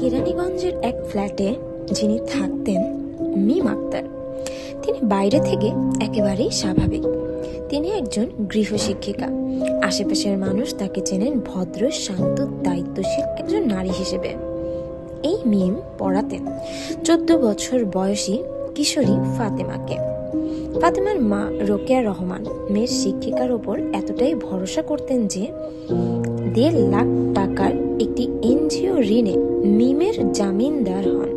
কেরানীগঞ্জের এক ফ্ল্যাটে যিনি থাকতেন মিম আক্তার, তিনি বাইরে থেকে একেবারেই স্বাভাবিক। তিনি একজন গৃহশিক্ষিকা। আশেপাশের মানুষ তাকে চেনেন ভদ্র, শান্ত, দায়িত্বশীল একজন নারী হিসেবে। এই মিম পড়াতেন 14 বছর বয়সী কিশোরী ফাতেমাকে। ফাতেমার মা রোকেয়া রহমান মেয়ের শিক্ষিকার ওপর এতটাই ভরসা করতেন যে 1.5 লাখ টাকার একটি এনজিও ঋণে মিমের জামিনদার হন।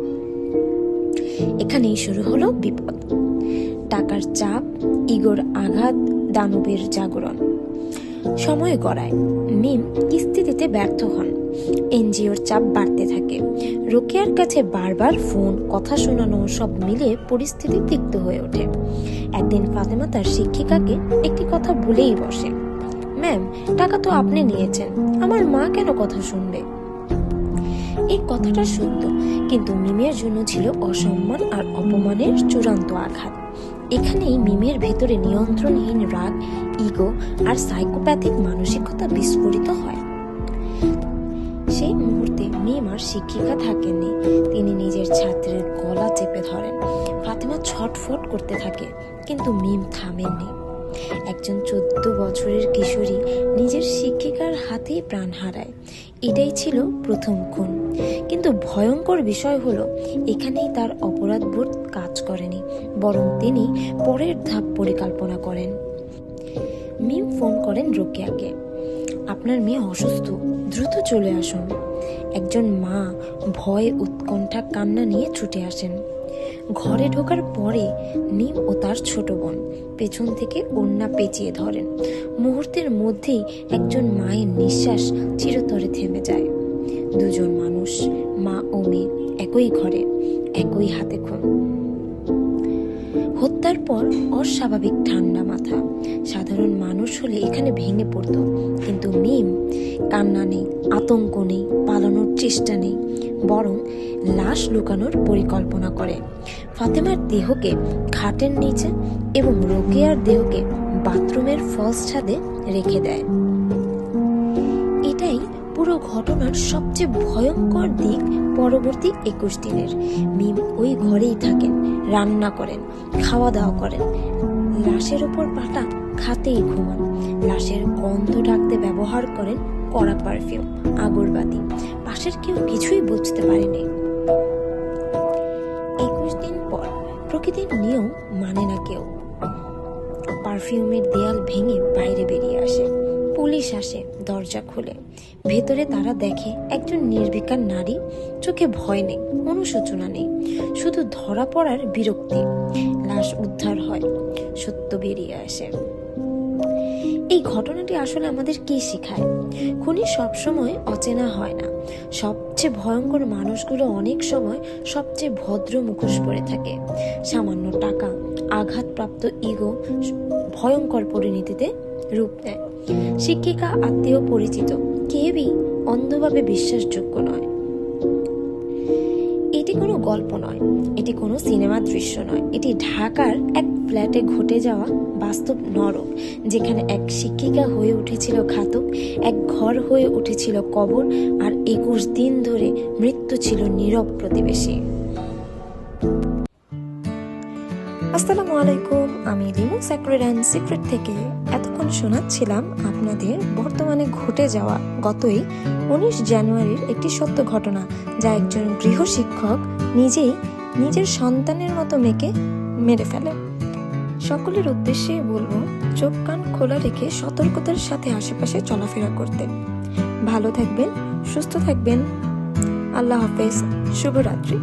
এখানেই শুরু হলো বিপদ। টাকার চাপ, ইগোর আঘাত, দানবের জাগরণ। সময় গড়ায়, মিম কিস্তি দিতে ব্যর্থ হন। এনজিওর চাপ বাড়তে থাকে। রোকেয়ার কাছে বারবার ফোন, কথা শোনানো, সব মিলিয়ে পরিস্থিতি তিক্ত হয়ে ওঠে। একদিন ফাতেমা তার শিক্ষিকাকে একটি কথা বলেই বসে, ম্যাম, টাকা তো আপনি নিয়েছেন, আমার মা কেন কথা শুনবে? এই কথাটা সত্য, কিন্তু মিমের জন্য ছিল অসম্মান আর অপমানের চূড়ান্ত আঘাত। এখানেই মিমের ভেতরে নিয়ন্ত্রণহীন রাগ, ইগো আর সাইকোপ্যাথিক মানসিকতা বিস্ফোরিত হয়। সেই মুহূর্তে মিম আর শিক্ষিকা থাকেননি। তিনি নিজের ছাত্রের গলা চেপে ধরেন। ফাতেমা ছটফট করতে থাকে, কিন্তু মিম থামেননি। একজন 14 বছরের কিশোরী নিজের শিক্ষিকার হাতেই প্রাণ হারায়। এটাই ছিল প্রথম খুন। কিন্তু ভয়ঙ্কর বিষয় হলো, এখানেই তার অপরাধবোধ কাজ করেনি, বরং তিনি পরের ধাপ পরিকল্পনা করেন। মিম ফোন করেন রোকেয়াকে, আপনার মেয়ে অসুস্থ, দ্রুত চলে আসুন। একজন মা ভয়, উৎকণ্ঠা, কান্না নিয়ে ছুটে আসেন। ঘরে ঢোকার পরে মিম ও তার ছোট বোন পেছন থেকে ওড়না পেঁচিয়ে ধরেন। মুহূর্তের মধ্যেই একজন মায়ের নিঃশ্বাস চিরতরে থেমে যায়। দুজন মানুষ, মা ও মেয়ে, একই ঘরে, একই হাতে খুন। হত্যার পর অস্বাভাবিক ঠান্ডা মাথা। সাধারণ মানুষ হলে এখানে ভেঙে পড়তো, কিন্তু মিম কান্না নেই, আতঙ্ক নেই, পালানোর চেষ্টা নেই, বরং লাশ লুকানোর পরিকল্পনা করে। ফাতেমার দেহকে খাটের নিচে এবং রোকেয়ার দেহকে বাথরুমের ফলস ছাদে রেখে দেয়। এটাই পুরো ঘটনার সবচেয়ে ভয়ঙ্কর দিক। পরবর্তী 21 দিনের মিম ওই ঘরেই থাকেন, রান্না করেন, খাওয়া দাওয়া করেন, লাশের ওপর পাটা খাতেই ঘুমান। লাশের গন্ধ ঢাকতে ব্যবহার করেন কড়া পারফিউম, আগরবাতি। পাশের কেউ কিছুই বুঝতে পারেনি। 21 দিন পর প্রকৃতির নিয়ম মানে না কেউ। পারফিউমের দেয়াল ভেঙে বাইরে বেরিয়ে আসে। পুলিশ আসে, দরজা খোলে। ভেতরে তারা দেখে একজন নির্বিকার নারী। চোখে ভয় নেই, অনুশোচনা নেই, শুধু ধরা পড়ার বিরক্তি। লাশ উদ্ধার হয়, সত্য বেরিয়ে আসে। এই ঘটনাটি আসলে আমাদের কি শেখায়? খুনি সবসময় অচেনা হয় না। সবচেয়ে ভয়ঙ্কর মানুষগুলো অনেক সময় সবচেয়ে ভদ্র মুখোশ পরে থাকে। সামান্য টাকা, আঘাতপ্রাপ্ত ইগো ভয়ঙ্কর পরিণতিতে রূপ নেয়। শিক্ষিকা, আত্মীয়, পরিচিত কেউই অন্ধভাবে বিশ্বাসযোগ্য নয়। এটি কোনো গল্প নয়, এটি কোনো সিনেমার দৃশ্য নয়, এটি ঢাকার এক ফ্ল্যাটে ঘটে যাওয়া বাস্তব নরক, যেখানে এক শিক্ষিকা হয়ে উঠেছিল ঘাতক, এক ঘর হয়ে উঠেছিল কবর, আর 21 দিন ধরে মৃত্যু ছিল নীরব প্রতিবেশী। আসসালামু আলাইকুম, আমি লিমু সেক্রেট অ্যান্ড সিক্রেট থেকে এতক্ষণ শোনাচ্ছিলাম আপনাদের বর্তমানে ঘটে যাওয়া গতই 19 জানুয়ারির একটি সত্য ঘটনা, যা একজন গৃহশিক্ষক নিজেই নিজের সন্তানের মতো মেয়েকে মেরে ফেলে। সকলের উদ্দেশ্যে বলবো, চোখ কান খোলা রেখে সতর্কতার সাথে আশেপাশে চলাফেরা করতে। ভালো থাকবেন, সুস্থ থাকবেন। আল্লাহ হাফেজ, শুভরাত্রি।